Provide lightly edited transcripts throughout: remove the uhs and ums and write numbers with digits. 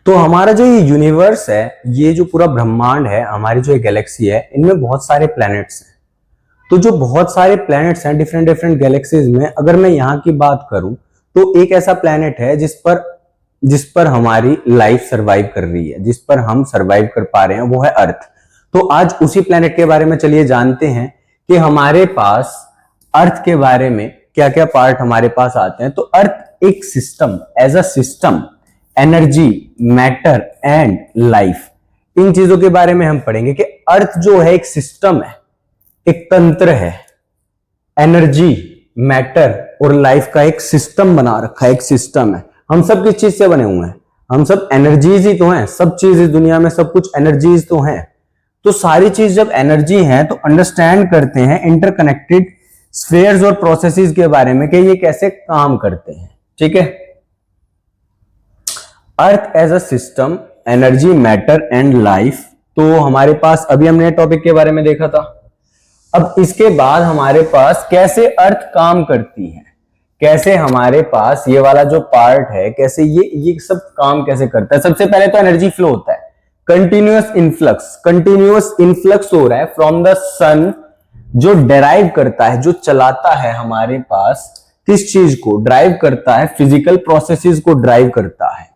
तो हमारा जो ये यूनिवर्स है, ये जो पूरा ब्रह्मांड है, हमारी जो ये गैलेक्सी है, इनमें बहुत सारे प्लैनेट्स हैं। तो जो बहुत सारे प्लैनेट्स हैं डिफरेंट डिफरेंट गैलेक्सीज में, अगर मैं यहाँ की बात करूं तो एक ऐसा प्लैनेट है जिस पर हमारी लाइफ सरवाइव कर रही है, जिस पर हम सरवाइव कर पा रहे हैं, वो है अर्थ। तो आज उसी प्लैनेट के बारे में चलिए जानते हैं कि हमारे पास अर्थ के बारे में क्या क्या पार्ट हमारे पास आते हैं। तो अर्थ एक system, as a system, energy, matter and life, इन चीजों के बारे में हम पढ़ेंगे कि अर्थ जो है एक सिस्टम है, एक तंत्र है, एनर्जी, मैटर और लाइफ का एक सिस्टम बना रखा है, एक सिस्टम है। हम सब किस चीज से बने हुए हैं? हम सब एनर्जीज ही तो हैं। सब चीज इस दुनिया में, सब कुछ एनर्जीज तो हैं। तो सारी चीज जब एनर्जी है तो अंडरस्टैंड करते हैं इंटरकनेक्टेड स्फीयर्स और प्रोसेसेस के बारे में कि ये कैसे काम करते हैं। ठीक है, earth as a system, energy, matter and life. तो हमारे पास अभी हमने टॉपिक के बारे में देखा था। अब इसके बाद हमारे पास कैसे अर्थ काम करती है, कैसे हमारे पास ये वाला जो पार्ट है, कैसे ये सब काम कैसे करता है। सबसे पहले तो एनर्जी फ्लो होता है, कंटिन्यूअस इनफ्लक्स हो रहा है फ्रॉम द सन, जो डेराइव करता है, जो चलाता है हमारे पास किस चीज को, ड्राइव करता है, फिजिकल प्रोसेसेस को ड्राइव करता है।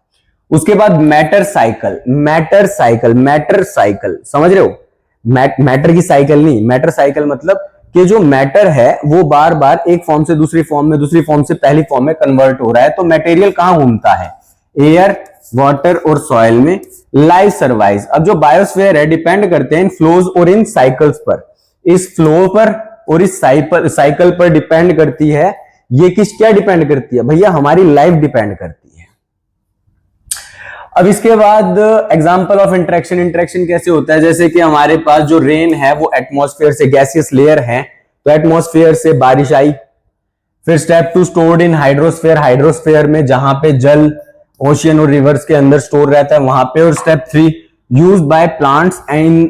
उसके बाद मैटर साइकिल, समझ रहे हो? मैटर की साइकिल नहीं, मैटर साइकिल मतलब कि जो मैटर है वो बार बार एक फॉर्म से दूसरी फॉर्म में, दूसरी फॉर्म से पहली फॉर्म में कन्वर्ट हो रहा है। तो मटेरियल कहां घूमता है? एयर, वाटर और सॉइल में। Life survive. अब जो बायोस्फीयर है डिपेंड करते हैं इन फ्लोज और इन साइकिल्स पर। इस फ्लो पर और इस साइकिल पर डिपेंड करती है। ये क्या डिपेंड करती है भैया? हमारी लाइफ डिपेंड करती है। अब इसके बाद एग्जांपल ऑफ इंटरेक्शन कैसे होता है? जैसे कि हमारे पास जो रेन है वो एटमॉस्फेयर से, गैसियस लेयर है, तो एटमॉस्फेयर से बारिश आई। फिर स्टेप 2 स्टोर्ड इन हाइड्रोस्फेयर में, जहां पे जल ओशियन और रिवर्स के अंदर स्टोर रहता है वहां पे। और step 3 used by plants and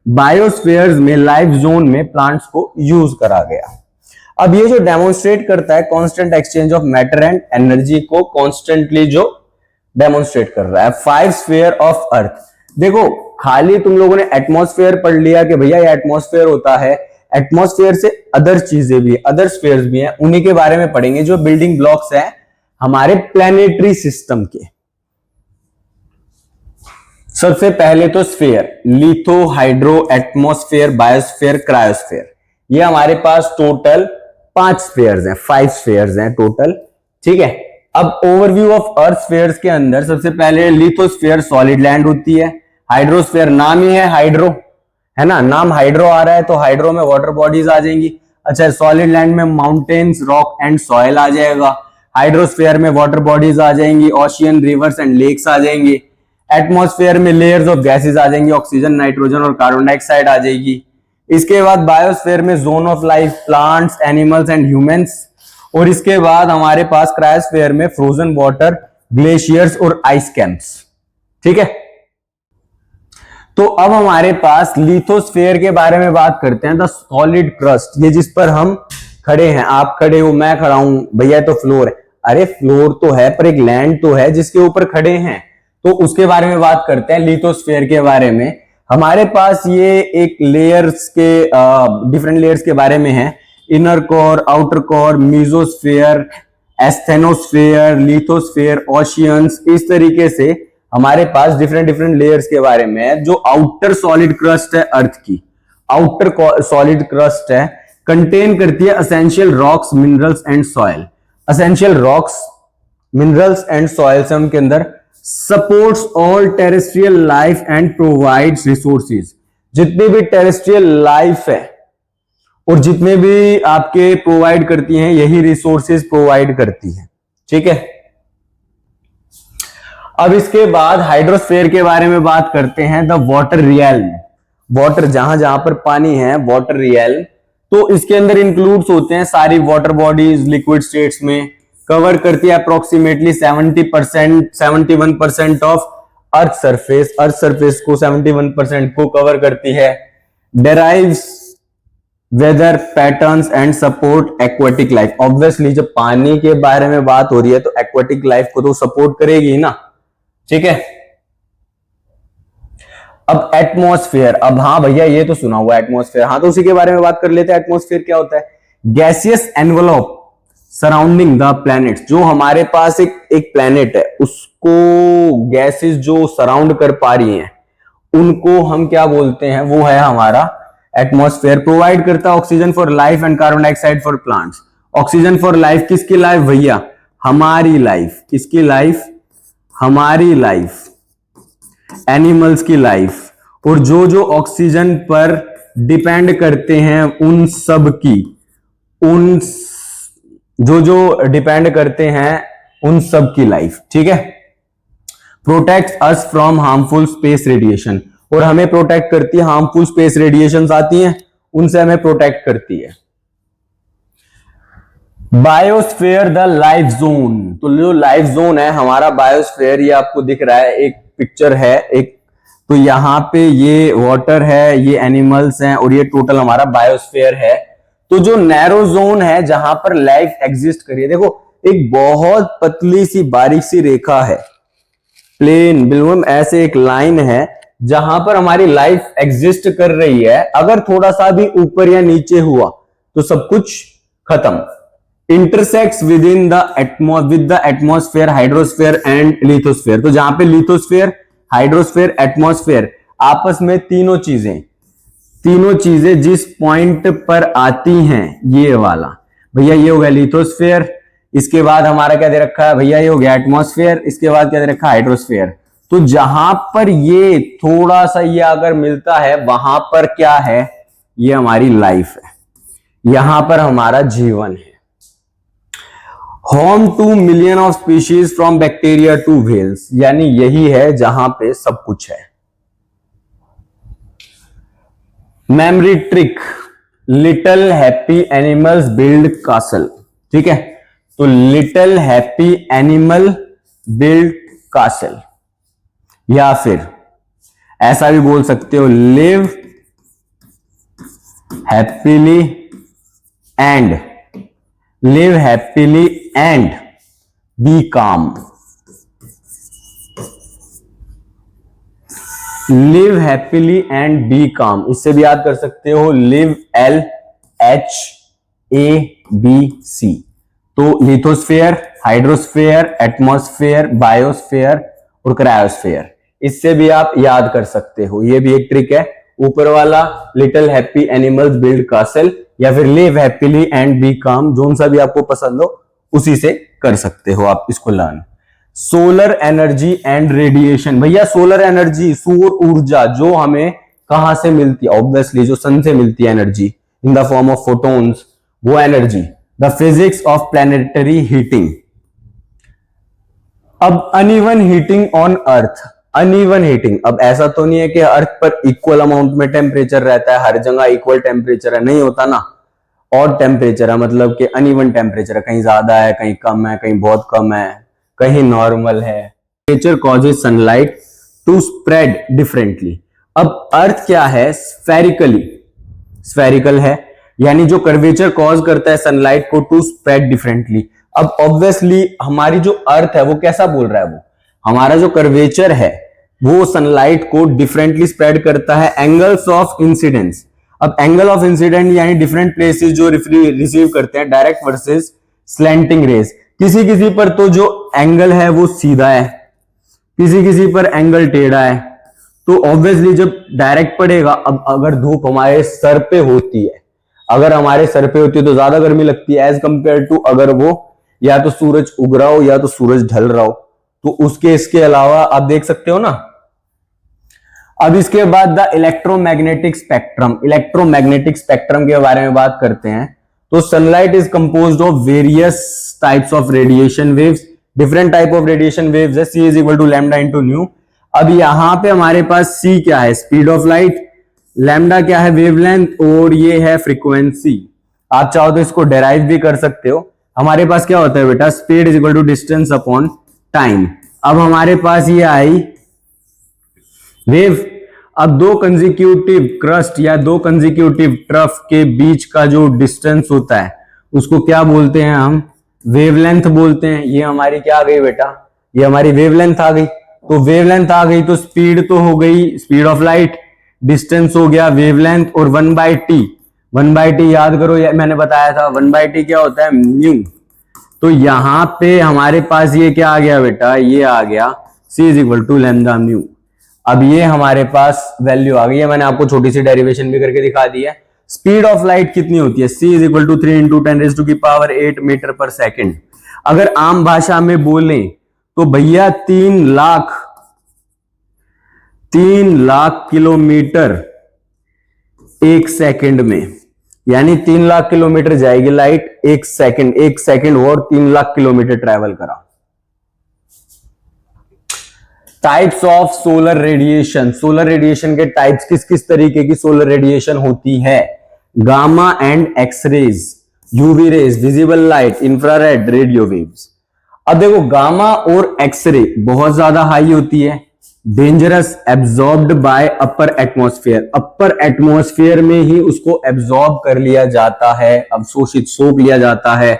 biospheres में, लाइफ जोन में प्लांट्स को यूज करा गया। अब ये जो डेमोन्स्ट्रेट करता है constant exchange of matter and energy को, कॉन्स्टेंटली जो डेमोन्स्ट्रेट कर रहा है। 5 स्फीयर ऑफ अर्थ। देखो, खाली तुम लोगों ने एटमॉस्फेयर पढ़ लिया कि भैया ये एटमॉस्फेयर होता है, एटमॉस्फेयर से अदर चीजें भी, अदर स्फीयर्स भी हैं, उन्हीं के बारे में पढ़ेंगे जो बिल्डिंग ब्लॉक्स हैं हमारे प्लैनेटरी सिस्टम के। सबसे पहले तो sphere, litho, hydro, atmosphere, biosphere, cryosphere. ये हमारे पास टोटल 5 स्फीयर्स हैं, 5 स्फीयर्स हैं टोटल। ठीक है, अब ओवरव्यू ऑफ अर्थ स्फीयर्स के अंदर सबसे पहले लिथोस्फीयर सॉलिड लैंड होती है। हाइड्रोस्फीयर, नाम ही है हाइड्रो, है ना, नाम हाइड्रो आ रहा है तो हाइड्रो में वाटर बॉडीज आ जाएंगी। अच्छा, सॉलिड लैंड में माउंटेन्स, रॉक एंड सॉइल आ जाएगा। हाइड्रोस्फीयर में वाटर बॉडीज आ जाएंगी, ओशियन, रिवर्स एंड लेक्स आ जाएंगे। एटमॉस्फेयर में लेयर्स ऑफ गैसेस आ जाएंगी, ऑक्सीजन, नाइट्रोजन और कार्बन डाइऑक्साइड आ जाएगी। इसके बाद बायोस्फीयर में zone of life, plants, animals and humans. और इसके बाद हमारे पास क्रायोस्फीयर में फ्रोजन वाटर, ग्लेशियर्स और आइस कैंप्स। ठीक है, तो अब हमारे पास लिथोस्फीयर के बारे में बात करते हैं। द सॉलिड क्रस्ट, ये जिस पर हम खड़े हैं, आप खड़े हो, मैं खड़ा हूं, भैया तो फ्लोर है। अरे फ्लोर तो है पर एक लैंड तो है जिसके ऊपर खड़े हैं, तो उसके बारे में बात करते हैं, लिथोस्फीयर के बारे में। हमारे पास ये एक लेयर्स के, डिफरेंट लेयर्स के बारे में है। Inner core, outer core, mesosphere, asthenosphere, lithosphere, oceans, इस तरीके से हमारे पास डिफरेंट डिफरेंट लेयर्स के बारे में है। जो आउटर सॉलिड क्रस्ट है अर्थ की, आउटर सॉलिड क्रस्ट है, कंटेन करती है essential rocks, minerals and soil. Essential rocks, minerals and soil से उनके अंदर supports all terrestrial life and provides resources. जितनी भी टेरेस्ट्रियल लाइफ है और जितने भी आपके प्रोवाइड करती हैं, यही रिसोर्सेज प्रोवाइड करती हैं। ठीक है, अब इसके बाद हाइड्रोस्फीयर के बारे में बात करते हैं। द वाटर रियल्म, वाटर जहां जहां पर पानी है, वाटर रियल्म। तो इसके अंदर इंक्लूड्स होते हैं सारी वाटर बॉडीज लिक्विड स्टेट्स में। कवर करती है approximately 71% of earth surface, earth surface को 71% को कवर करती है। Derives weather patterns and support aquatic life. Obviously जब पानी के बारे में बात हो रही है तो एक्वेटिक लाइफ को तो सपोर्ट करेगी ना, ठीक है। अब एटमॉस्फेयर, अब हाँ भैया ये तो सुना हुआ एटमॉस्फेयर, हाँ तो उसी के बारे में बात कर लेते हैं। एटमॉस्फेयर क्या होता है? Gaseous envelope surrounding the planets. जो हमारे पास एक प्लैनेट है उसको गैसेस जो सराउंड कर पा रही हैं उनको हम क्या बोलते हैं? वो है हमारा एटमॉस्फेयर। प्रोवाइड करता है oxygen for life and carbon dioxide for plants. Oxygen for life, किसकी लाइफ भैया? हमारी लाइफ। किसकी लाइफ? हमारी लाइफ, एनिमल्स की लाइफ। और जो जो ऑक्सीजन पर डिपेंड करते हैं उन सब की, उन जो जो डिपेंड करते हैं उन सब की लाइफ। ठीक है। Protect us from harmful space radiation, और हमें प्रोटेक्ट करती है, हार्मफुल स्पेस रेडिएशंस आती हैं उनसे हमें प्रोटेक्ट करती है। बायोस्फीयर द लाइफ जोन, तो जो लाइफ जोन है हमारा बायोस्फीयर, ये आपको दिख रहा है, एक पिक्चर है एक, तो यहां पे ये वाटर है, ये एनिमल्स हैं और ये टोटल हमारा बायोस्फीयर है। तो जो नैरो जोन है जहां पर लाइफ एग्जिस्ट करिए, देखो एक बहुत पतली सी बारीक सी रेखा है, प्लेन बिल्कुल ऐसे एक लाइन है जहां पर हमारी लाइफ एग्जिस्ट कर रही है। अगर थोड़ा सा भी ऊपर या नीचे हुआ तो सब कुछ खत्म। Intersects with the atmosphere, hydrosphere and lithosphere. तो जहां पे लिथोस्फेयर, हाइड्रोस्फेयर, एटमॉस्फेयर आपस में तीनों चीजें जिस पॉइंट पर आती हैं, ये वाला भैया ये हो गया लिथोस्फेयर, इसके बाद हमारा क्या दे रखा है भैया? ये हो गया एटमॉस्फेयर, इसके बाद क्या दे रखा है? हाइड्रोस्फेयर। तो जहां पर ये थोड़ा सा ये अगर मिलता है वहां पर क्या है? ये हमारी लाइफ है, यहां पर हमारा जीवन है। Home to million of species from bacteria to whales, यानी यही है जहां पे सब कुछ है। Memory trick, little happy animals build castle. ठीक है, तो little happy animal build castle, या फिर ऐसा भी बोल सकते हो live happily and be calm. Live happily and be calm, इससे भी याद कर सकते हो लिव, LHABC। तो लिथोस्फेयर, हाइड्रोस्फेयर, एटमॉस्फेयर, बायोस्फेयर और क्रायोस्फेयर, इससे भी आप याद कर सकते हो। ये भी एक ट्रिक है। ऊपर वाला little happy animals build castle, या फिर लिव हैप्पीली एंड बी काम, जोन सा भी आपको पसंद हो उसी से कर सकते हो आप इसको learn. Solar energy and radiation, भैया सोलर एनर्जी, सौर ऊर्जा जो हमें कहां से मिलती है? ऑब्वियसली जो सन से मिलती है energy in the form of photons, वो एनर्जी। The physics of planetary heating. अब uneven heating on Earth, uneven heating, अब ऐसा तो नहीं है कि अर्थ पर इक्वल अमाउंट में टेम्परेचर रहता है, हर जगह इक्वल टेम्परेचर है, नहीं होता ना। और टेम्परेचर है मतलब कि अनइवन टेम्परेचर है, कहीं ज्यादा है, कहीं कम है, कहीं बहुत कम है, कहीं नॉर्मल है। Nature causes sunlight to spread differently. अब अर्थ क्या है? स्फेरिकल है, यानी जो कर्वेचर कॉज करता है सनलाइट को टू स्प्रेड डिफरेंटली। अब ऑब्वियसली हमारी जो अर्थ है वो कैसा बोल रहा है? वो हमारा जो कर्वेचर है वो सनलाइट को डिफरेंटली स्प्रेड करता है। एंगल्स ऑफ इंसिडेंस, अब एंगल ऑफ इंसिडेंट यानी डिफरेंट प्लेसेस जो रिसीव करते हैं डायरेक्ट वर्सेस स्लैंटिंग रेज। किसी किसी पर तो जो एंगल है वो सीधा है, किसी किसी पर एंगल टेढ़ा है। तो ऑब्वियसली जब डायरेक्ट पड़ेगा, अब अगर धूप हमारे सर पे होती है, अगर हमारे सर पे होती है तो ज्यादा गर्मी लगती है एज कंपेयर टू अगर वो या तो सूरज उग रहा हो या तो सूरज ढल रहा हो। तो उसके इसके अलावा आप देख सकते हो ना। अब इसके बाद the electromagnetic spectrum, electromagnetic spectrum के बारे में बात करते हैं। तो sunlight is composed of various types of radiation waves, different type of radiation waves है। C is equal to lambda into nu. अब यहां पे हमारे पास C क्या है? स्पीड ऑफ लाइट, लैम्डा क्या है? वेवलेंथ, और ये है फ्रीक्वेंसी। आप चाहो तो इसको डेराइव भी कर सकते हो। हमारे पास क्या होता है बेटा? Speed is equal to distance upon time. अब हमारे पास ये आई वेव। अब दो कंसेक्यूटिव क्रस्ट या दो कंसेक्यूटिव ट्रफ के बीच का जो डिस्टेंस होता है उसको क्या बोलते हैं? हम वेवलेंथ बोलते हैं। ये हमारी क्या आ गई बेटा? ये हमारी वेवलेंथ आ गई। तो वेवलेंथ आ गई, तो स्पीड तो हो गई, स्पीड ऑफ लाइट, डिस्टेंस हो गया वेवलेंथ, और 1/t, 1/t याद करो, मैंने बताया था 1/t क्या होता है, म्यू। तो यहां पे हमारे पास ये क्या आ गया बेटा, ये आ गया c is equal to lambda mu. अब ये हमारे पास वैल्यू आ गई है, मैंने आपको छोटी सी डेरिवेशन भी करके दिखा दी है। स्पीड ऑफ लाइट कितनी होती है, c is equal to 3 × 10⁸ metre per second. अगर आम भाषा में बोलें तो भैया 3 लाख किलोमीटर एक सेकंड में, यानी 3 लाख किलोमीटर जाएगी लाइट एक सेकंड और 3 लाख किलोमीटर ट्रैवल करा। Types of solar radiation, solar radiation के टाइप्स किस किस तरीके की सोलर रेडिएशन होती है, gamma and x rays, UV rays, visible light, infrared, radio waves. अब देखो गामा और एक्सरे बहुत ज्यादा हाई होती है, dangerous, absorbed bye upper atmosphere, upper atmosphere में ही उसको एब्जॉर्ब कर लिया जाता है, अवशोषित सोख लिया जाता है।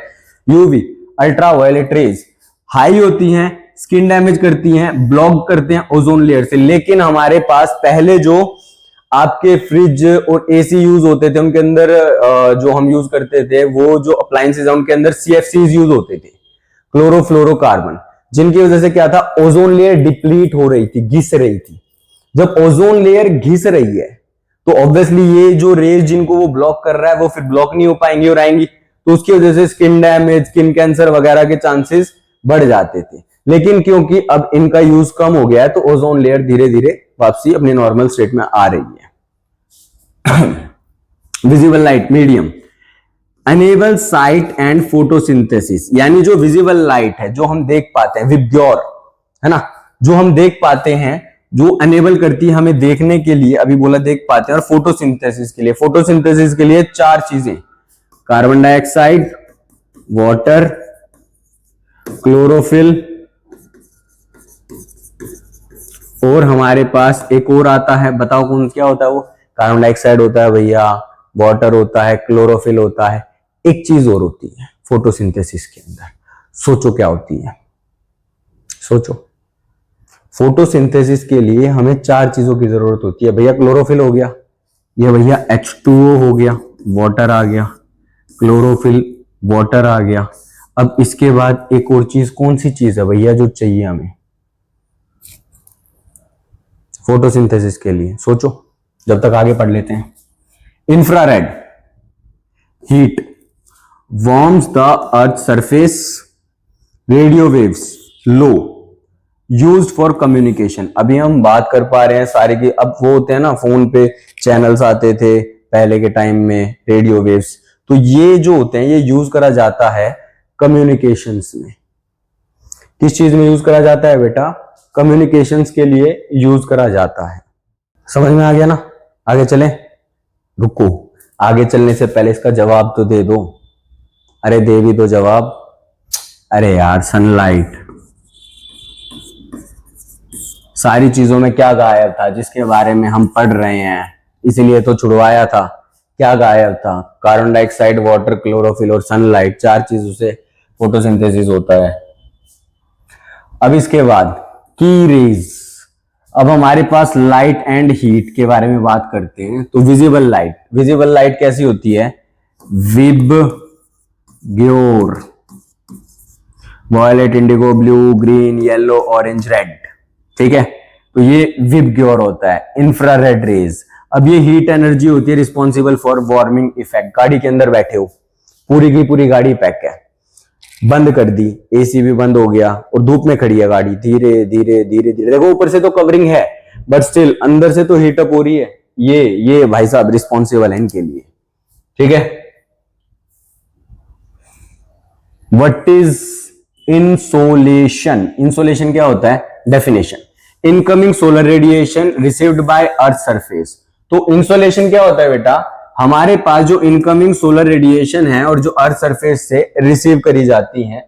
यूवी, अल्ट्रावायलेट रेज हाई होती हैं, स्किन डैमेज करती हैं, ब्लॉक करते हैं ओजोन लेयर से। लेकिन हमारे पास पहले जो आपके फ्रिज और एसी यूज होते थे उनके अंदर जो हम यूज करते थे, वो जो अप्लायंसेज है उनके अंदर CFCs यूज होते थे, क्लोरोफ्लोरोकार्बन, जिनकी वजह से क्या था, ओजोन लेयर डिप्लीट हो रही थी, घिस रही थी। जब ओजोन लेयर घिस रही है तो ऑब्वियसली ये जो रेज जिनको वो ब्लॉक कर रहा है वो फिर ब्लॉक नहीं हो पाएंगी और आएंगी, तो उसकी वजह से स्किन डैमेज, स्किन कैंसर वगैरह के चांसेस बढ़ जाते थे। लेकिन क्योंकि अब इनका यूज कम हो गया है तो ओजोन लेयर धीरे धीरे वापसी अपने नॉर्मल स्टेट में आ रही है। Visible light medium, enable site and photosynthesis, यानी जो विजिबल लाइट है जो हम देख पाते हैं, विबग्योर है ना, जो हम देख पाते हैं, जो एनेबल करती है हमें देखने के लिए, अभी बोला देख पाते हैं, और फोटोसिंथेसिस के लिए, फोटोसिंथेसिस के लिए 4 चीजें, कार्बन डाइऑक्साइड, वाटर, क्लोरोफिल, और हमारे पास एक और आता है, बताओ कौन क्या होता है वो, कार्बन डाइऑक्साइड होता है भैया, वाटर होता है, क्लोरोफिल होता है, एक चीज और होती है फोटोसिंथेसिस के अंदर, सोचो क्या होती है, सोचो। फोटोसिंथेसिस के लिए हमें 4 चीजों की जरूरत होती है भैया, क्लोरोफिल हो गया, ये भैया H2O हो गया, वाटर आ गया, क्लोरोफिल, वाटर आ गया। अब इसके बाद एक और चीज, कौन सी चीज है भैया जो चाहिए हमें फोटोसिंथेसिस के लिए, सोचो, जब तक आगे पढ़ लेते हैं। Infrared heat warms the earth surface, radio waves low, used for communication. अभी हम बात कर पा रहे हैं सारे की, अब वो होते हैं ना फोन पे चैनल्स आते थे पहले के टाइम में, रेडियो वेव्स, तो ये जो होते हैं ये यूज करा जाता है कम्युनिकेशंस में। किस चीज में यूज करा जाता है बेटा, कम्युनिकेशंस के लिए यूज करा जाता है। समझ में आ गया ना, आगे चलें, रुको, आगे चलने से पहले इसका जवाब तो दे दो, अरे दे भी दो जवाब, अरे यार सनलाइट, सारी चीजों में क्या गायब था जिसके बारे में हम पढ़ रहे हैं, इसलिए तो छुड़वाया था, क्या गायब था, कार्बन डाइऑक्साइड, वाटर, क्लोरोफिल और सनलाइट, 4 चीजों से फोटोसिंथेसिस होता है। अब इसके बाद की रेज, अब हमारे पास लाइट एंड हीट के बारे में बात करते हैं। तो विजिबल लाइट, विजिबल लाइट कैसी होती है, VIBGYOR, violet, indigo, blue, green, yellow, orange, red, ठीक है, तो ये विबग्योर होता है। इंफ्रारेड रेज, अब ये हीट एनर्जी होती है रिस्पॉन्सिबल फॉर वार्मिंग इफेक्ट। गाड़ी के अंदर बैठे हो, पूरी की पूरी गाड़ी पैक है, बंद कर दी, एसी भी बंद हो गया और धूप में खड़ी है गाड़ी, धीरे धीरे धीरे धीरे, देखो ऊपर से तो कवरिंग है बट स्टिल अंदर से तो हीटअप हो रही है, ये भाई साहब रिस्पॉन्सिबल है इनके लिए, ठीक है। व्हाट इज इंसोलेशन, इंसोलेशन क्या होता है, definition, incoming solar radiation received by earth surface. तो इंसोलेशन क्या होता है बेटा, हमारे पास जो इनकमिंग सोलर रेडिएशन है और जो अर्थ सरफेस से रिसीव करी जाती है,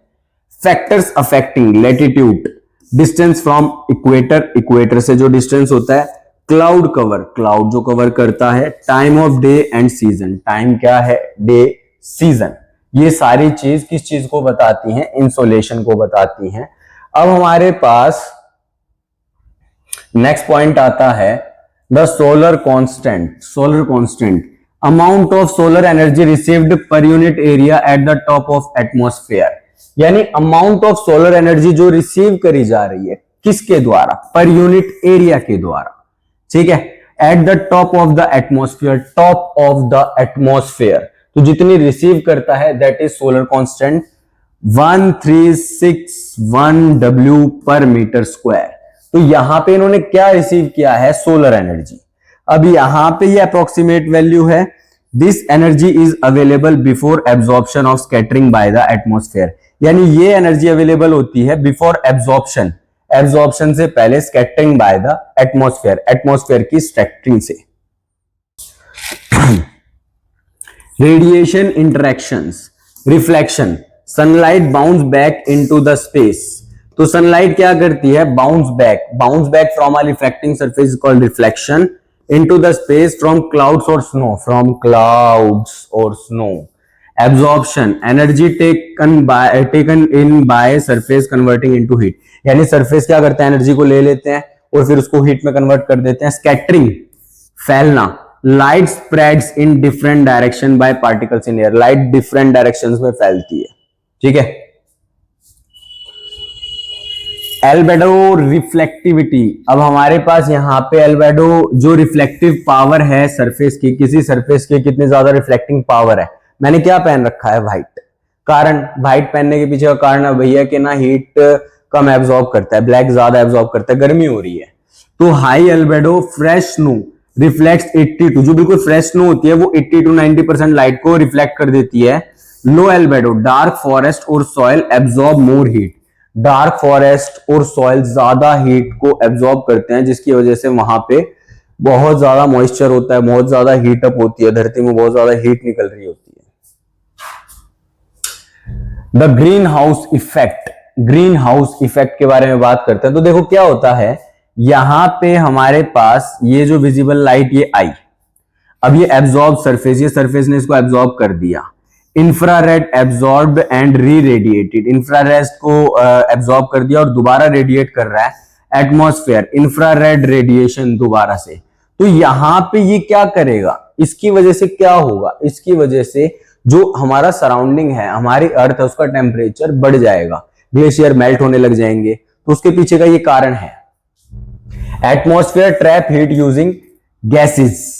factors affecting latitude, distance from equator, equator से जो डिस्टेंस होता है, क्लाउड कवर, क्लाउड जो कवर करता है, time of day and season, time क्या है, डे, सीजन, ये सारी चीज किस चीज को बताती हैं, इंसोलेशन को बताती हैं। अब हमारे पास नेक्स्ट पॉइंट आता है the solar constant. Solar constant, amount of solar energy received per unit area at the top of atmosphere, यानी अमाउंट ऑफ सोलर एनर्जी जो रिसीव करी जा रही है किसके द्वारा, पर यूनिट एरिया के द्वारा, ठीक है, at the top of the atmosphere, top of the atmosphere, तो जितनी रिसीव करता है that is solar constant 1361 W पर मीटर स्क्वायर। तो यहां पे इन्होंने क्या रिसीव किया है, सोलर एनर्जी। अब यहां पे ये अप्रोक्सीमेट वैल्यू है, this energy is available before absorption of scattering by the atmosphere, यानी ये एनर्जी अवेलेबल होती है बिफोर एब्जॉर्प्शन, एब्जॉर्प्शन से पहले scattering by the atmosphere, atmosphere की स्कैटरिंग से। Radiation interactions, reflection, sunlight bounce back into the space, तो sunlight क्या करती है, bounce back from a reflecting surface called reflection into the space from clouds और snow, from clouds और snow. Absorption, energy taken in by surface converting into heat, यानी surface क्या करता है, एनर्जी को ले लेते हैं और फिर उसको हीट में कन्वर्ट कर देते हैं। स्कैटरिंग, फैलना, light spreads in different direction by particles in air, light different directions में फैलती है, ठीक है। एल्बेडो रिफ्लेक्टिविटी, अब हमारे पास यहां पे एल्बेडो जो रिफ्लेक्टिव पावर है सरफेस की, किसी सरफेस की कितनी ज्यादा रिफ्लेक्टिंग पावर है। मैंने क्या पहन रखा है, व्हाइट, कारण व्हाइट पहनने के पीछे का कारण है भैया कि ना हीट कम एब्जॉर्ब करता है, ब्लैक ज्यादा एब्जॉर्ब करता है, गर्मी हो रही है। तो high albedo fresh snow reflects 82, जो बिल्कुल फ्रेश स्नो होती है वो 80 to 90% लाइट को रिफ्लेक्ट कर देती है। लो एल्बेडो, डार्क फॉरेस्ट और soil absorb more heat, dark forest और सॉइल ज्यादा हीट को एब्जॉर्ब करते हैं, जिसकी वजह से वहां पे बहुत ज्यादा मॉइस्चर होता है, बहुत ज्यादा हीट अप होती है, धरती में बहुत ज्यादा हीट निकल रही होती है। The green house effect, green house effect के बारे में बात करते हैं। तो देखो क्या होता है, यहां पे हमारे पास ये जो विजिबल लाइट ये आई, अब ये एब्जॉर्ब सरफेस, ये सरफेस ने इसको एब्जॉर्ब कर दिया। Infrared absorb and re radiated, infrared को एब्जॉर्ब कर दिया और दोबारा रेडिएट कर रहा है एटमॉस्फेयर, इंफ्रारेड रेडिएशन दोबारा से। तो यहां पे ये क्या करेगा, इसकी वजह से क्या होगा, इसकी वजह से जो हमारा सराउंडिंग है, हमारी अर्थ है, उसका टेम्परेचर बढ़ जाएगा, ग्लेशियर मेल्ट होने लग जाएंगे। तो उसके पीछे का ये कारण है। Atmosphere trap heat using gases,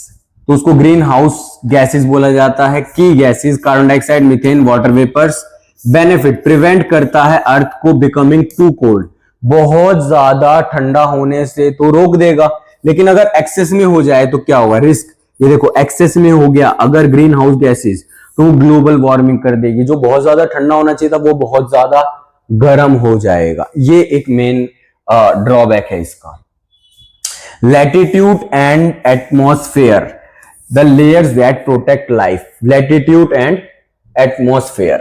तो उसको ग्रीन हाउस गैसेस बोला जाता है। की gases, carbon dioxide, methane, water vapours. Benefit, prevent करता है अर्थ को बिकमिंग टू कोल्ड, बहुत ज्यादा ठंडा होने से तो रोक देगा, लेकिन अगर एक्सेस में हो जाए तो क्या होगा, रिस्क। ये देखो एक्सेस में हो गया अगर ग्रीन हाउस गैसेस, तो ग्लोबल वार्मिंग कर देगी, जो बहुत ज्यादा ठंडा होना चाहिए था वो बहुत ज्यादा गर्म हो जाएगा। ये एक मेन ड्रॉबैक है इसका। Latitude and atmosphere, the layers that protect life, latitude and atmosphere.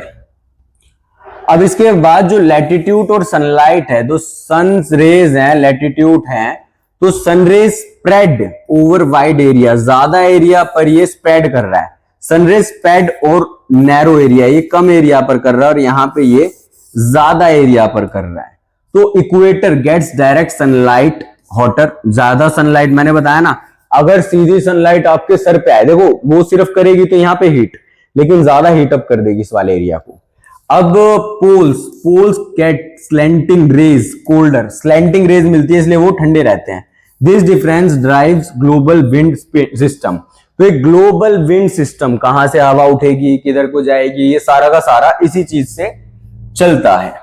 अब इसके बाद जो लैटिट्यूड और सनलाइट है, तो सन रेज है, लैटिट्यूड है, तो sun rays spread over wide area, ज्यादा एरिया पर ये स्प्रेड कर रहा है। सनरेज स्प्रेड और नैरो एरिया, ये कम एरिया पर कर रहा है और यहां पे ये ज्यादा एरिया पर कर रहा है। तो equator gets direct sunlight hotter, ज्यादा सनलाइट, मैंने बताया ना, अगर सीधी सनलाइट आपके सर पे आए, देखो वो सिर्फ करेगी तो यहां पे हीट, लेकिन ज्यादा हीट अप कर देगी इस वाले एरिया को। अब poles get slanting rays colder, slanting rays मिलती है इसलिए वो ठंडे रहते हैं। This difference drives global wind system, तो एक ग्लोबल विंड सिस्टम, कहां से हवा उठेगी, किधर को जाएगी, ये सारा का सारा इसी चीज से चलता है।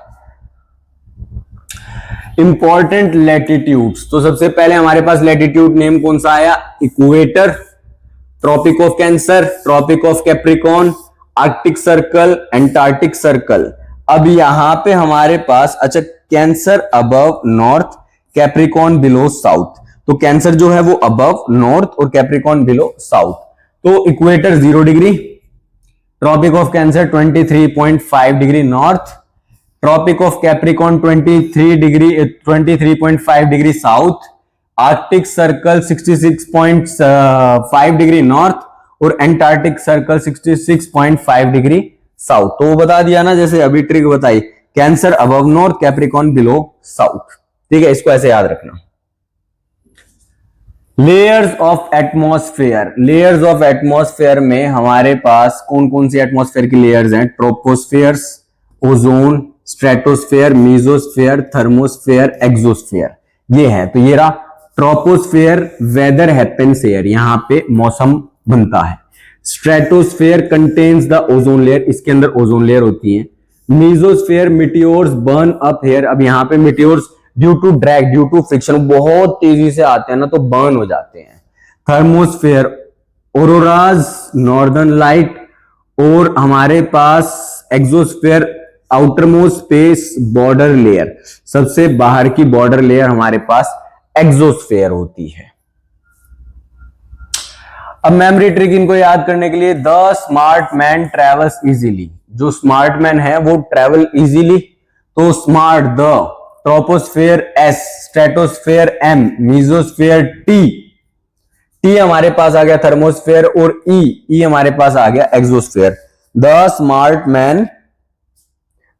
इंपॉर्टेंट लैटिट्यूड्स, तो सबसे पहले हमारे पास लैटिट्यूड नेम कौन सा आया, equator, Tropic of Cancer, Tropic of Capricorn, Arctic Circle, Antarctic Circle. अब यहां पे हमारे पास, अच्छा, Cancer above north, Capricorn below south, तो कैंसर जो है वो अबव नॉर्थ और कैप्रिकॉर्न बिलो साउथ। तो equator 0 degree, Tropic of Cancer 23.5 degree north, Tropic of Capricorn 23.5 degree south, Arctic Circle 66.5 degree north और एंटार्क्टिक सर्कल 66.5 डिग्री साउथ। तो वो बता दिया ना, जैसे अभी ट्रिक बताई, cancer above north, Capricorn below south. ठीक है, इसको ऐसे याद रखना। Layers of atmosphere, layers of atmosphere में हमारे पास कौन कौन सी एटमॉस्फेयर की लेयर्स हैं? Troposphere, ozone, stratosphere, mesosphere, thermosphere, exosphere, ये है। तो ये रहा ट्रोपोस्फेयर, वेदर हैपेंस एयर, यहां पे मौसम बनता है। Stratosphere contains the ozone layer, इसके अंदर ओजोन लेयर होती है। Mesosphere, meteors burn up here, अब यहां पे meteors due to drag, due to friction बहुत तेजी से आते हैं ना, तो बर्न हो जाते हैं। थर्मोस्फेयर, ऑरोराज, नॉर्दर्न लाइट, और हमारे पास exosphere, outermost space border layer, सबसे बाहर की बॉर्डर लेयर हमारे पास एक्सोस्फेयर होती है। अब मेमोरी ट्रिक इनको याद करने के लिए, the smart man travels easily, जो स्मार्ट मैन है वो ट्रेवल इजीली, तो smart the, troposphere S, stratosphere M, mesosphere T, T हमारे पास आ गया थर्मोस्फेयर, और ई हमारे पास आ गया exosphere. The smart man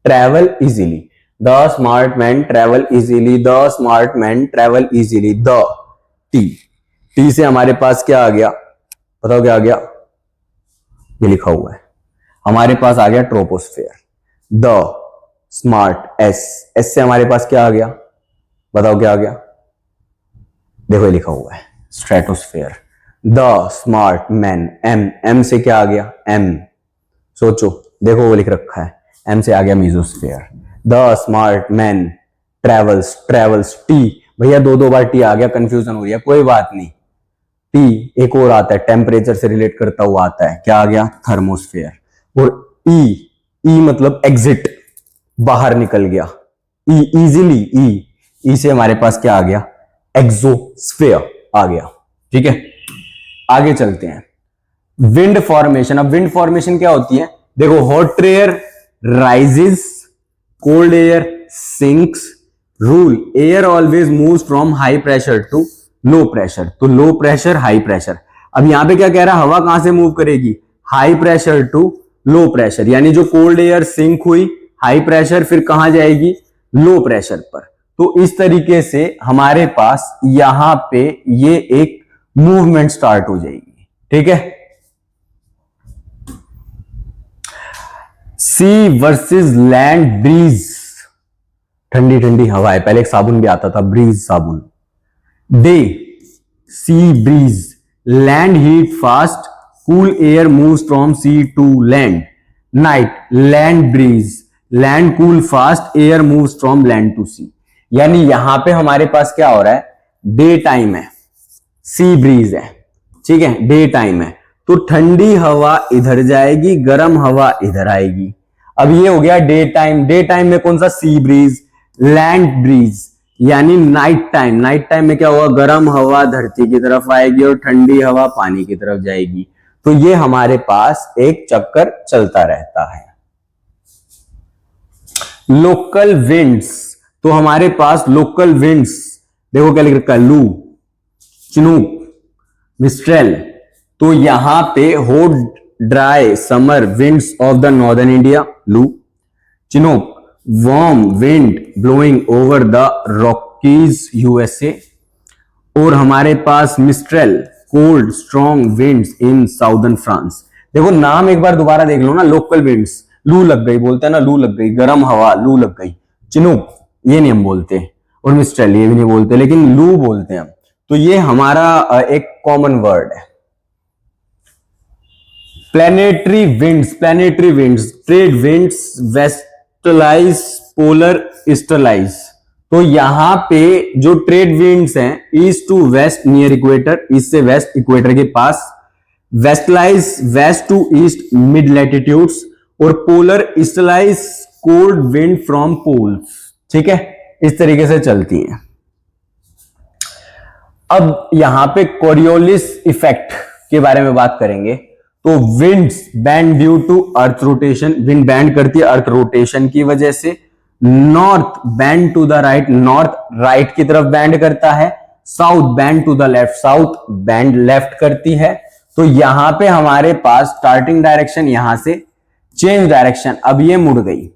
travel easily, the smart man travel easily, the smart man travel easily, the T, T से हमारे पास क्या आ गया? बताओ क्या आ गया? ये लिखा हुआ है हमारे पास आ गया troposphere. The smart S, S से हमारे पास क्या आ गया? बताओ क्या आ गया? देखो ये लिखा हुआ है stratosphere. The smart man M, M से क्या आ गया? एम, सोचो, देखो वो लिख रखा है, एम से आ गया mesosphere. The smart man travels, travels T, भैया दो बार टी आ गया, कंफ्यूजन हो रही है, कोई बात नहीं। टी एक और आता है, टेम्परेचर से रिलेट करता हुआ आता है, क्या आ गया? थर्मोस्फेयर। और ई, ई मतलब एग्जिट, बाहर निकल गया, ई इजीली, ई से हमारे पास क्या आ गया? एक्सोस्फेयर आ गया। ठीक है, आगे चलते हैं। विंड फॉर्मेशन, अब विंड फॉर्मेशन क्या होती है? देखो, hot air rises, cold air sinks, rule air always moves from high pressure to low pressure, तो लो प्रेशर हाई प्रेशर। अब यहां पे क्या कह रहा है? हवा कहां से मूव करेगी? High pressure to low pressure, यानी जो कोल्ड एयर सिंक हुई हाई प्रेशर, फिर कहां जाएगी? लो प्रेशर पर। तो इस तरीके से हमारे पास यहां पे ये एक मूवमेंट स्टार्ट हो जाएगी। ठीक है, सी वर्सेस लैंड ब्रीज, ठंडी ठंडी हवा है, पहले एक साबुन भी आता था ब्रीज साबुन। Day sea breeze, land heat fast, cool air moves from sea to land. Night land breeze, land cool fast, air moves from land to sea. यानी यहां पे हमारे पास क्या हो रहा है? डे टाइम है, सी ब्रीज है, ठीक है, डे टाइम है, तो ठंडी हवा इधर जाएगी, गर्म हवा इधर आएगी। अब ये हो गया डे टाइम। डे टाइम में कौन सा? सी ब्रीज, लैंड ब्रीज, यानी नाइट टाइम। नाइट टाइम में क्या होगा? गर्म हवा धरती की तरफ आएगी और ठंडी हवा पानी की तरफ जाएगी। तो ये हमारे पास एक चक्कर चलता रहता है। लोकल विंड्स, तो हमारे पास लोकल विंड्स देखो क्या लिख रखा है? लू, चिनूक, मिस्ट्रेल। तो यहां पे hot dry summer winds of the northern India, loo. Chinook, warm wind blowing over the Rockies USA. और हमारे पास mistral, cold strong winds in southern France. देखो नाम एक बार दोबारा देख लो ना, लोकल विंड्स, लू लग गई बोलते हैं ना, लू लग गई, गर्म हवा, लू लग गई। चिनूक ये नहीं हम बोलते, और मिस्ट्रेल ये भी नहीं बोलते, लेकिन लू बोलते हैं हम। तो ये हमारा एक कॉमन वर्ड है। Planetary winds, planetary winds, trade winds, westerlies, polar easterlies. तो यहां पे जो ट्रेड विंड्स हैं, east to west near equator, east से वेस्ट इक्वेटर के पास, westerlies west to east mid latitudes, और polar easterlies cold wind from poles. ठीक है, इस तरीके से चलती हैं। अब यहां पे कोरियोलिस इफेक्ट के बारे में बात करेंगे। तो winds bend due to earth rotation, wind bend करती है अर्थ रोटेशन की वजह से। North bend to the right, north right की तरफ बैंड करता है। South bend to the left, south bend left करती है। तो यहां पे हमारे पास स्टार्टिंग डायरेक्शन यहां से चेंज डायरेक्शन, अब ये मुड़ गई।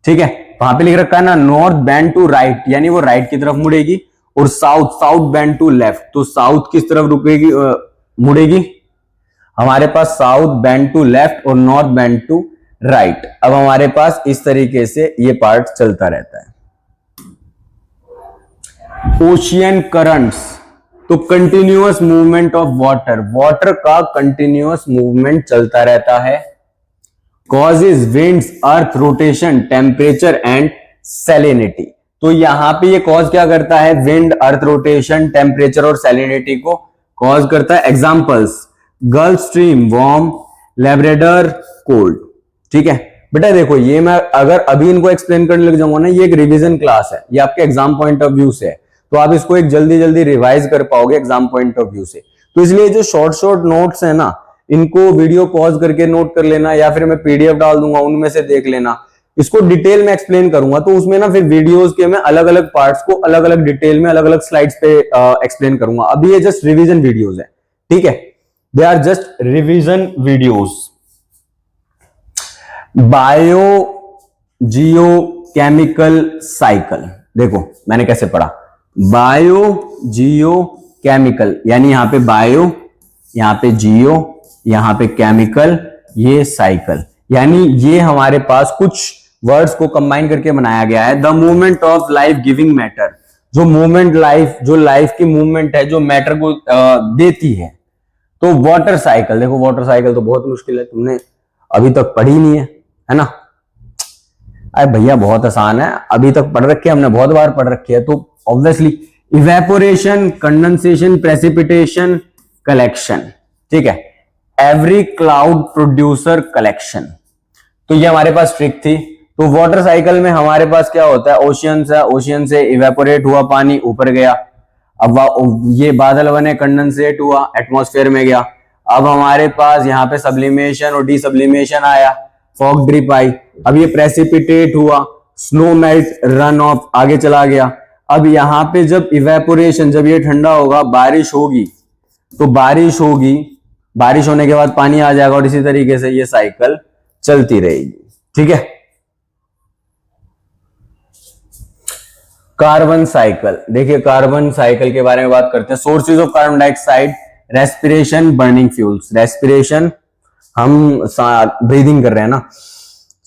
ठीक है, वहां पे लिख रखा है ना नॉर्थ बैंड टू राइट, यानी वो राइट की तरफ मुड़ेगी। और south, south bend to left, तो साउथ किस तरफ रुकेगी, मुड़ेगी, हमारे पास साउथ बेंड टू लेफ्ट और नॉर्थ बेंड टू राइट। अब हमारे पास इस तरीके से ये पार्ट चलता रहता है। ओशियन करंट्स, तो continuous movement of water, water का कंटिन्यूअस मूवमेंट चलता रहता है। Causes winds, earth rotation, temperature and salinity, तो यहां पे ये कॉज क्या करता है, विंड, अर्थ रोटेशन, टेम्परेचर और सैलिनिटी को कॉज करता है। Examples, gulf stream warm, Labrador cold. ठीक है बेटा, देखो ये मैं अगर अभी इनको एक्सप्लेन करने लग जाऊंगा ना, ये एक रिवीजन क्लास है, ये आपके एग्जाम पॉइंट ऑफ व्यू से है, तो आप इसको एक जल्दी जल्दी रिवाइज कर पाओगे एग्जाम पॉइंट ऑफ व्यू से। तो इसलिए जो शॉर्ट शॉर्ट नोट्स है ना, इनको वीडियो पॉज करके नोट कर लेना, या फिर मैं पीडीएफ डाल दूंगा उनमें से देख लेना। इसको डिटेल में एक्सप्लेन करूंगा, तो उसमें ना फिर वीडियोस के मैं अलग अलग पार्ट्स को अलग अलग डिटेल में अलग अलग स्लाइड्स पे एक्सप्लेन करूंगा। अभी ये जस्ट रिवीजन वीडियोस है, ठीक है, they are just revision videos. Biogeochemical cycle, देखो मैंने कैसे पढ़ा, बायो जियो केमिकल, यानी यहां पे बायो, यहां पे जियो, यहां पे केमिकल, ये साइकिल, यानी ये हमारे पास कुछ वर्ड्स को कंबाइन करके बनाया गया है। The movement of life giving matter, जो मूवमेंट लाइफ, जो लाइफ की मूवमेंट है, जो मैटर को देती है। तो वाटर साइकिल, देखो वाटर साइकिल तो बहुत मुश्किल है, तुमने अभी तक पढ़ी नहीं है ना। अरे भैया बहुत आसान है, अभी तक पढ़ रखी है हमने, बहुत बार पढ़ रखी है। तो obviously evaporation, condensation, precipitation, collection, ठीक है, एवरी क्लाउड प्रोड्यूसर कलेक्शन। तो ये हमारे पास ट्रिक थी। तो वाटर साइकिल में हमारे पास क्या होता है, ओशियन है, ओशियन से इवेपोरेट हुआ पानी ऊपर गया, अब ये बादल बने, कंडेंसेट हुआ, एटमॉस्फेयर में गया। अब हमारे पास यहाँ पे सब्लिमेशन और डीसब्लिमेशन आया, फॉग ड्रिप आई, अब ये प्रेसिपिटेट हुआ, स्नो मेल्ट, रन ऑफ, आगे चला गया। अब यहाँ पे जब इवेपोरेशन, जब ये ठंडा होगा, बारिश होगी, तो बारिश होगी, बारिश होने के बाद पानी आ जाएगा, और इसी तरीके से ये साइकिल चलती रहेगी। ठीक है, कार्बन साइकिल, देखिए कार्बन साइकिल के बारे में बात करते हैं। Sources of carbon dioxide, respiration, burning fuels. Respiration, हम ब्रीदिंग कर रहे हैं ना,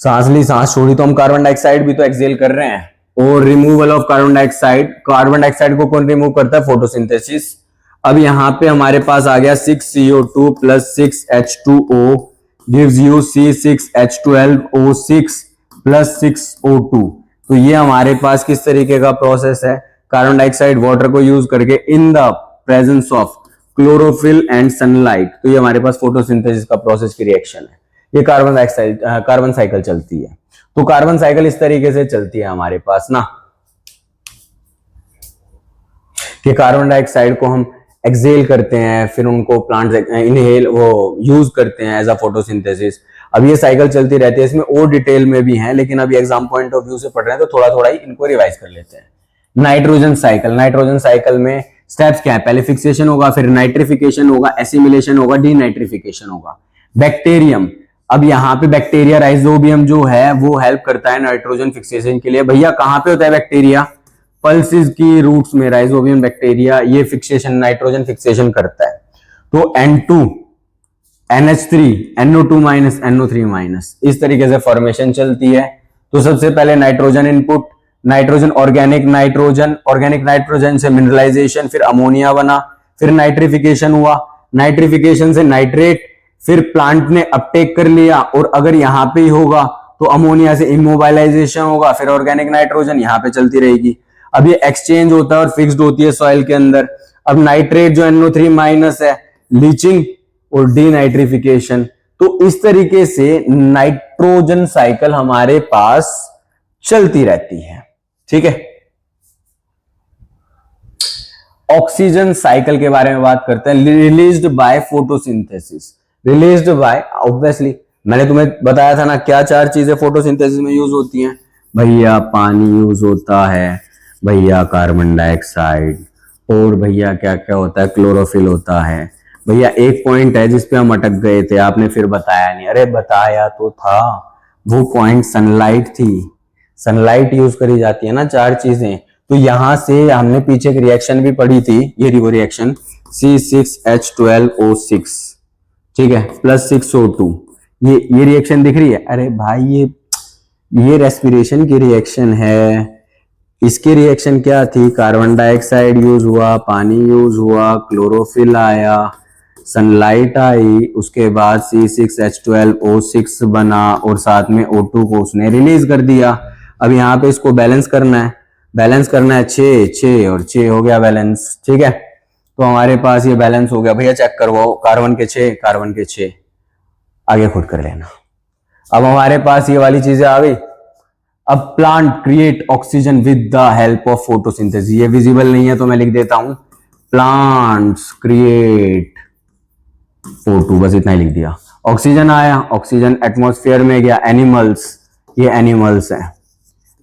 सांस ली, सांस छोड़ी, तो हम कार्बन डाइऑक्साइड भी तो एक्सहेल कर रहे हैं। और removal of carbon dioxide, carbon dioxide को कौन रिमूव करता है, फोटोसिंथेसिस। अब यहाँ पे हमारे पास आ गया 6CO2 plus 6H2O gives you C6H12O6 plus 6O2। तो ये हमारे पास किस तरीके का प्रोसेस है, कार्बन डाइऑक्साइड वाटर को यूज करके in the presence of chlorophyll and sunlight, तो ये हमारे पास फोटोसिंथेसिस का प्रोसेस की रिएक्शन है। ये कार्बन डाइऑक्साइड, कार्बन साइकिल चलती है। तो कार्बन साइकिल इस तरीके से चलती है हमारे पास ना, कि कार्बन डाइऑक्साइड को हम एक्सहेल करते हैं, फिर उनको प्लांट्स इनहेल, वो यूज करते हैं एज अ फोटोसिंथेसिस। अब ये साइकिल चलती रहती है, इसमें और डिटेल में भी है, लेकिन अभी एग्जाम पॉइंट ऑफ व्यू से पढ़ रहे हैं तो थोड़ा थोड़ा ही इनको रिवाइज कर लेते हैं। नाइट्रोजन साइकिल, नाइट्रोजन साइकिल में स्टेप्स क्या है, पहले फिक्सेशन होगा, फिर नाइट्रिफिकेशन होगा, एसिमिलेशन होगा, डीनाइट्रिफिकेशन होगा। बैक्टीरियम, अब यहाँ पे बैक्टीरिया राइजोबियम जो है वो हेल्प करता है नाइट्रोजन फिक्सेशन के लिए। भैया कहाँ पे होता है बैक्टीरिया, पल्सिस की रूट्स में राइजोबियम बैक्टीरिया ये फिक्सेशन, नाइट्रोजन फिक्सेशन करता है। तो N2 NH3 NO2 minus NO3 minus, इस तरीके से फॉर्मेशन चलती है। तो सबसे पहले nitrogen input, nitrogen organic nitrogen, organic nitrogen से मिनरलाइजेशन, फिर अमोनिया बना, फिर नाइट्रिफिकेशन हुआ, नाइट्रिफिकेशन से नाइट्रेट, फिर प्लांट ने अपटेक कर लिया, और अगर यहाँ पे ही होगा तो अमोनिया से इमोबाइलाइजेशन होगा, फिर ऑर्गेनिक नाइट्रोजन यहाँ पे चलती रहेगी। अब ये एक्सचेंज होता है और फिक्स्ड होती है सॉइल के अंदर। अब नाइट्रेट जो NO3 माइनस है, लीचिंग और डीनाइट्रिफिकेशन। तो इस तरीके से नाइट्रोजन साइकिल हमारे पास चलती रहती है। ठीक है, ऑक्सीजन साइकिल के बारे में बात करते हैं। Released by photosynthesis, released by, obviously मैंने तुम्हें बताया था ना क्या चार चीजें फोटोसिंथेसिस में यूज होती हैं भैया, पानी यूज होता है भैया, कार्बन डाइऑक्साइड, और भैया क्या क्या होता है, क्लोरोफिल होता है। भैया एक पॉइंट है जिसपे हम अटक गए थे, आपने फिर बताया नहीं। अरे बताया तो था, वो पॉइंट सनलाइट थी, सनलाइट यूज करी जाती है ना चार चीजें। तो यहां से हमने पीछे एक रिएक्शन भी पढ़ी थी, ये वो रिएक्शन C6H12O6, ठीक है, प्लस 6O2, ये रिएक्शन दिख रही है। अरे भाई ये रेस्पिरेशन की रिएक्शन है। इसकी रिएक्शन क्या थी? कार्बन डाइऑक्साइड यूज हुआ, पानी यूज हुआ, क्लोरोफिल आया, सनलाइट आई, उसके बाद C6H12O6 बना और साथ में O2 को उसने रिलीज कर दिया। अब यहाँ पे इसको बैलेंस करना है, 6 और 6 हो गया बैलेंस, ठीक है। तो हमारे पास ये बैलेंस हो गया। भैया चेक करवाओ, कार्बन के 6, कार्बन के 6, आगे खुद कर लेना। अब हमारे पास ये वाली चीजें आ गई। अब plant create oxygen with the help of photosynthesis, ये विजिबल नहीं है तो मैं लिख देता हूं प्लांट्स क्रिएट O2, बस इतना ही लिख दिया। ऑक्सीजन आया, ऑक्सीजन एटमॉस्फेयर में गया। एनिमल्स, ये एनिमल्स हैं,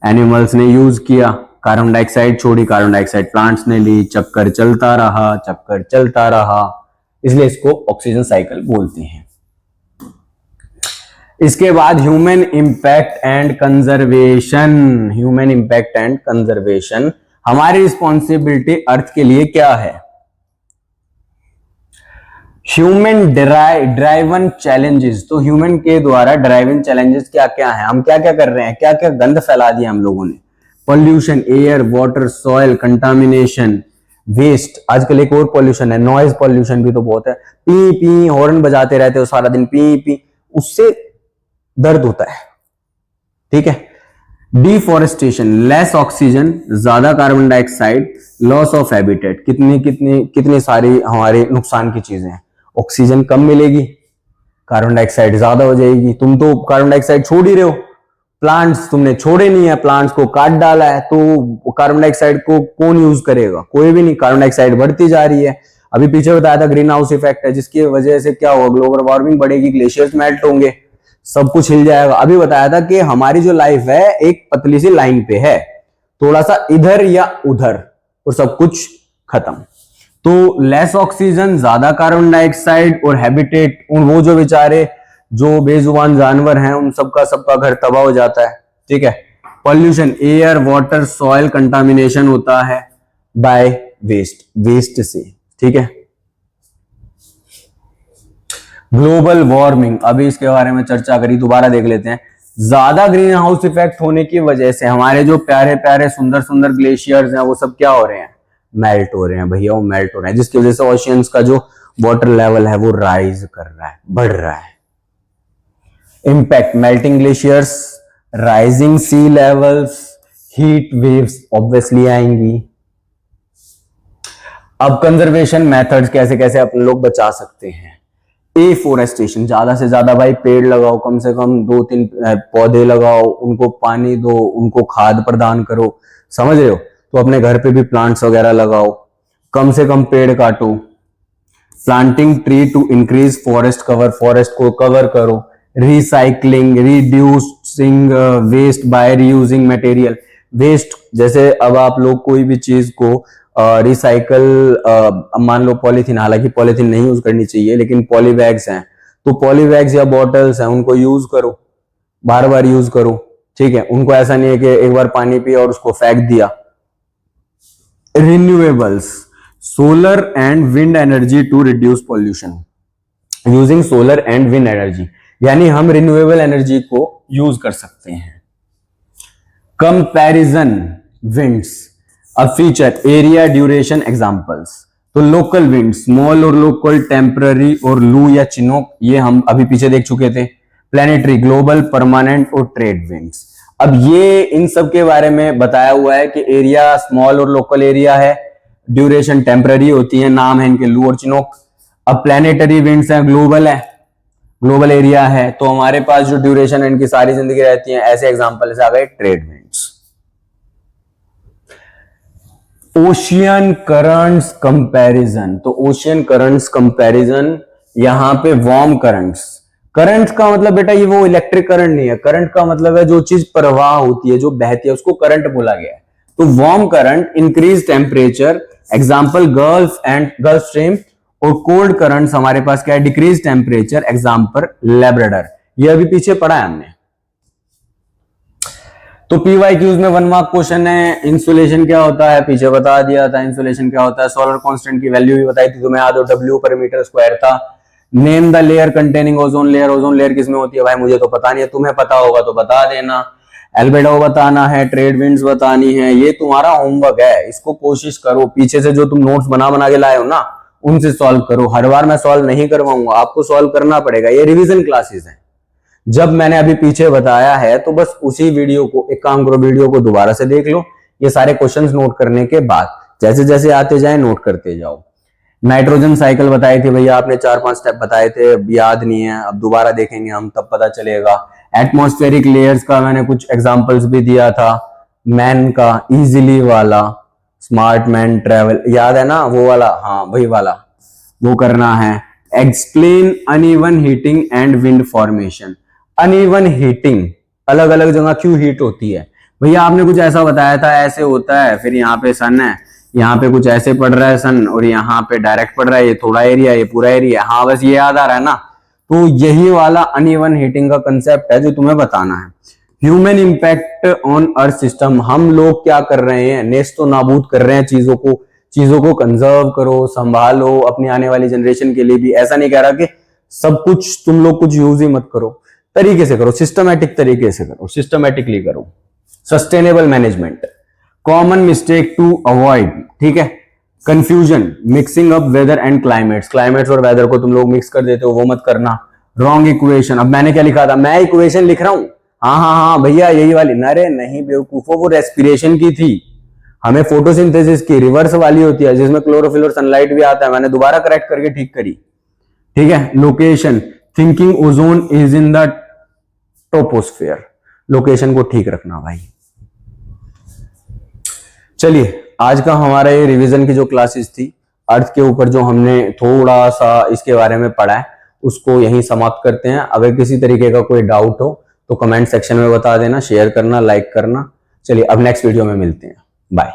एनिमल्स ने यूज किया, कार्बन डाइऑक्साइड छोड़ी, कार्बन डाइऑक्साइड प्लांट्स ने ली, चक्कर चलता रहा, चक्कर चलता रहा, इसलिए इसको ऑक्सीजन साइकिल बोलते हैं। इसके बाद human impact and conservation. Human impact and conservation, हमारी रिस्पॉन्सिबिलिटी अर्थ के लिए क्या है? ह्यूमन ड्राइवन चैलेंजेस, तो ह्यूमन के द्वारा ड्राइवन चैलेंजेस क्या क्या है? हम क्या क्या कर रहे हैं, क्या क्या गंद फैला दिया हम लोगों ने? Pollution, air, water, soil, contamination, waste. आजकल एक और पॉल्यूशन है, नॉइज पॉल्यूशन भी तो बहुत है। पी पी हॉर्न बजाते रहते हो सारा दिन, पी पी, उससे दर्द होता है, ठीक है। डिफॉरेस्टेशन, लेस ऑक्सीजन, ज्यादा carbon dioxide, loss of habitat, कितनी सारी हमारे नुकसान की चीजें हैं। ऑक्सीजन कम मिलेगी, कार्बन डाइऑक्साइड ज्यादा हो जाएगी। तुम तो कार्बन डाइऑक्साइड छोड़ ही रहे हो, प्लांट्स तुमने छोड़े नहीं है, प्लांट्स को काट डाला है, तो कार्बन डाइऑक्साइड को कौन यूज करेगा? कोई भी नहीं। कार्बन डाइऑक्साइड बढ़ती जा रही है। अभी पीछे बताया था ग्रीन हाउस इफेक्ट है, जिसकी वजह से क्या होगा? ग्लोबल वार्मिंग बढ़ेगी, ग्लेशियर्स मेल्ट होंगे, सब कुछ हिल जाएगा। अभी बताया था कि हमारी जो लाइफ है एक पतली सी लाइन पे है, थोड़ा सा इधर या उधर और सब कुछ खत्म। तो लेस ऑक्सीजन, ज्यादा कार्बन डाइऑक्साइड और हैबिटेट, उन वो जो बेचारे जो बेजुबान जानवर हैं उन सबका घर तबाह हो जाता है, ठीक है। Pollution, air, water, soil contamination होता है बाय वेस्ट से, ठीक है। ग्लोबल वार्मिंग, अभी इसके बारे में चर्चा करी, दोबारा देख लेते हैं। ज्यादा ग्रीन हाउस इफेक्ट होने की वजह से हमारे जो प्यारे प्यारे सुंदर सुंदर ग्लेशियर्स हैं वो सब क्या हो रहे हैं? मेल्ट हो रहे हैं भैया, वो मेल्ट हो रहे हैं, जिसकी वजह से ओशियंस का जो वाटर लेवल है वो राइज कर रहा है, बढ़ रहा है। Impact, melting glaciers, rising sea levels, heat waves obviously आएंगी। अब कंजर्वेशन मेथड्स, कैसे कैसे अपन लोग बचा सकते हैं? एफोरेस्टेशन, ज्यादा से ज्यादा भाई पेड़ लगाओ, कम से कम 2-3 पौधे लगाओ, उनको पानी दो, उनको खाद प्रदान करो, समझ रहे हो? तो अपने घर पे भी प्लांट्स वगैरह लगाओ, कम से कम पेड़ काटो। Planting tree to increase forest cover, forest को कवर करो। Recycling, reducing waste by reusing material. Waste, जैसे अब आप लोग कोई भी चीज को रिसाइकल, मान लो पॉलीथीन, हालांकि पॉलीथीन नहीं यूज करनी चाहिए, लेकिन पॉली बैग्स हैं, तो पॉली बैग्स या बॉटल्स हैं, उनको यूज करो, बार बार यूज करो, ठीक है। उनको ऐसा नहीं है कि एक बार पानी पिया और उसको फेंक दिया। Renewables, solar and wind energy to reduce pollution, using solar and wind energy, यानी हम रिन्यूएबल एनर्जी को यूज कर सकते हैं। कंपैरिजन, विंड्स, अब फीचर, एरिया, ड्यूरेशन, एग्जांपल्स। तो लोकल विंड, स्मॉल और लोकल, टेम्पररी और लू या चिनोक, ये हम अभी पीछे देख चुके थे। प्लेनेटरी, ग्लोबल, परमानेंट और ट्रेड विंड्स। अब ये इन सब के बारे में बताया हुआ है कि एरिया स्मॉल और लोकल एरिया है, ड्यूरेशन टेम्पररी होती है, नाम है इनके लू और चिनोक। अब प्लेनेटरी विंड्स है, ग्लोबल है, ग्लोबल एरिया है, तो हमारे पास जो ड्यूरेशन है इनकी सारी जिंदगी रहती है। ऐसे एग्जांपल से आ गए trade winds. Ocean currents comparison, तो ओशियन करंट्स कंपैरिजन, यहां पे वार्म करंट्स। करंट्स का मतलब बेटा ये वो इलेक्ट्रिक करंट नहीं है, करंट का मतलब है जो चीज प्रवाह होती है, जो बहती है, उसको करंट बोला गया है। तो warm current, increase temperature, example gulf stream. और कोल्ड करंट्स हमारे पास क्या है? Decrease temperature, example Labrador. ये अभी पीछे पढ़ा है हमने। तो पीवाईक्यूज में 1 मार्क क्वेश्चन है, इंसुलेशन क्या होता है पीछे बता दिया था, इंसुलेशन क्या होता है, सोलर कांस्टेंट की वैल्यू भी बताई थी तुम्हें, याद हो W पर मीटर स्क्वायर था। Name the layer containing ozone layer, ozone layer किसमें होती है भाई मुझे तो पता नहीं है, तुम्हें पता होगा तो बता देना। एल्बेडो बताना है, ट्रेड विंड्स बतानी है, ये तुम्हारा होमवर्क है, इसको कोशिश करो, पीछे से जो तुम नोट्स बना बना के लाए हो ना उनसे सॉल्व करो। हर बार मैं सॉल्व नहीं करवाऊंगा, आपको सॉल्व करना पड़ेगा, ये रिवीजन क्लासेस हैं। जब मैंने अभी पीछे बताया है तो बस उसी वीडियो को, एक काम करो वीडियो को दोबारा से देख लो, ये सारे क्वेश्चंस नोट करने के बाद जैसे जैसे आते जाए नोट करते जाओ। नाइट्रोजन साइकिल बताई थी भैया आपने, 4-5 स्टेप बताए थे, अब याद नहीं है, अब दोबारा देखेंगे हम तब पता चलेगा। एटमॉस्फेरिक लेयर्स का मैंने कुछ एग्जांपल्स भी दिया था, मैन का इजीली वाला, स्मार्ट मैन ट्रेवल, याद है ना वो वाला, हाँ वही वाला, वो करना है। Explain uneven heating and wind formation. Uneven heating, अलग अलग जगह क्यों हीट होती है भैया, आपने कुछ ऐसा बताया था ऐसे होता है, फिर यहाँ पे सन है, यहाँ पे कुछ ऐसे पड़ रहा है सन, और यहाँ पे डायरेक्ट पड़ रहा है, ये थोड़ा एरिया ये पूरा एरिया, हाँ बस ये याद आ रहा है ना। तो यही वाला अनइवन हीटिंग का कंसेप्ट है जो तुम्हें बताना है। Human impact on earth system, हम लोग क्या कर रहे हैं, नेस्तो नाबूद कर रहे हैं चीजों को कंजर्व करो, संभालो अपनी आने वाली जनरेशन के लिए भी। ऐसा नहीं कह रहा कि सब कुछ तुम लोग कुछ यूज ही मत करो, तरीके से करो, सिस्टमैटिक तरीके से करो, सिस्टमैटिकली करो। Sustainable management, common mistake to avoid, ठीक है, confusion, mixing up weather and climates, climates और वेदर को तुम लोग मिक्स कर देते हो, वो मत करना। रॉन्ग इक्वेशन, अब मैंने क्या लिखा था, मैं इक्वेशन लिख रहा हूं, हाँ भैया यही वाली, अरे नहीं बेवकूफो, वो रेस्पिरेशन की थी, हमें फोटोसिंथेसिस की रिवर्स वाली होती है जिसमें क्लोरोफिल और सनलाइट भी आता है, मैंने दोबारा करेक्ट करके ठीक करी, ठीक है। Location, thinking ozone is in the troposphere, location को ठीक रखना भाई। चलिए आज का हमारा ये रिवीजन की जो क्लासेस थी अर्थ के ऊपर, जो हमने थोड़ा सा इसके बारे में पढ़ा है, उसको यहीं समाप्त करते हैं। अगर किसी तरीके का कोई डाउट हो तो कमेंट सेक्शन में बता देना, शेयर करना, लाइक करना। चलिए अब नेक्स्ट वीडियो में मिलते हैं, बाय।